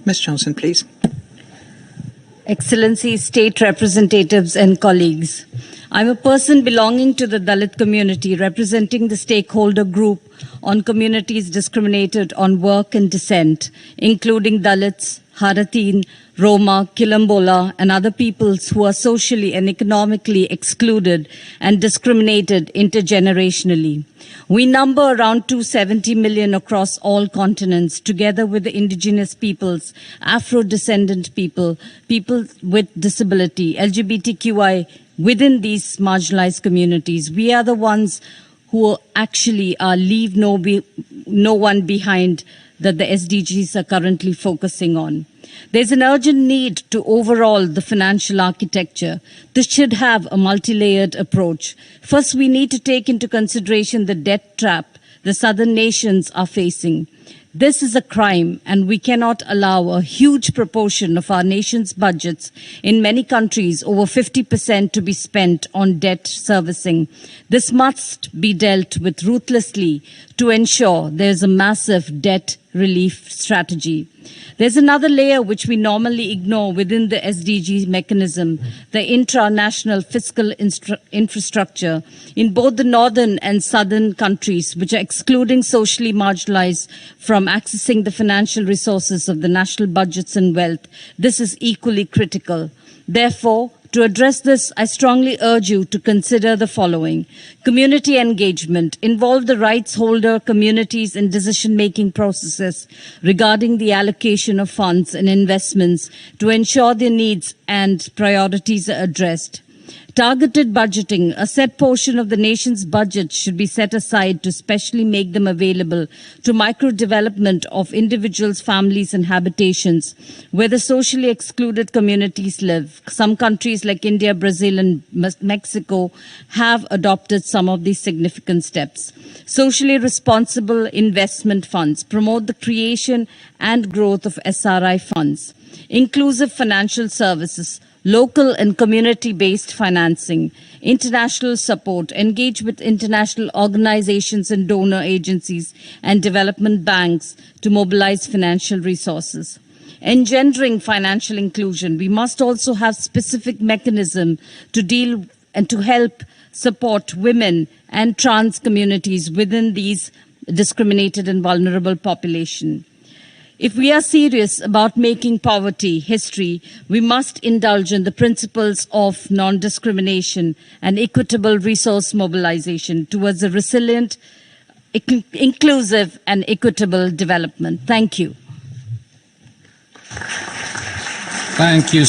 Ms. Johnson, please. Excellencies, state representatives and colleagues. I'm a person belonging to the Dalit community, representing the stakeholder group on communities discriminated on work and descent, including Dalits, Haratin, Roma, Kilambola, and other peoples who are socially and economically excluded and discriminated intergenerationally. We number around 270 million across all continents, together with the indigenous peoples, Afro-descendant people, people with disability, LGBTQI, within these marginalized communities. We are the ones who actually leave no one behind that the SDGs are currently focusing on. There's an urgent need to overhaul the financial architecture. This should have a multi-layered approach. First, we need to take into consideration the debt trap the southern nations are facing. This is a crime, and we cannot allow a huge proportion of our nation's budgets, in many countries over 50%, to be spent on debt servicing. This must be dealt with ruthlessly to ensure there's a massive debt relief strategy. There's another layer which we normally ignore within the SDG mechanism, the intranational fiscal infrastructure in both the northern and southern countries, which are excluding socially marginalized from accessing the financial resources of the national budgets and wealth. This is equally critical. Therefore, to address this, I strongly urge you to consider the following. Community engagement. Involve the rights holder communities in decision-making processes regarding the allocation of funds and investments to ensure their needs and priorities are addressed. Targeted budgeting. A set portion of the nation's budget should be set aside to specially make them available to micro-development of individuals, families, and habitations where the socially excluded communities live. Some countries like India, Brazil, and Mexico have adopted some of these significant steps. Socially responsible investment funds. Promote the creation and growth of SRI funds. Inclusive financial services. Local and community-based financing, international support, engage with international organizations and donor agencies and development banks to mobilize financial resources. Engendering financial inclusion, we must also have specific mechanism to deal and to help support women and trans communities within these discriminated and vulnerable population. If we are serious about making poverty history, we must indulge in the principles of non-discrimination and equitable resource mobilization towards a resilient, inclusive, and equitable development. Thank you. Thank you.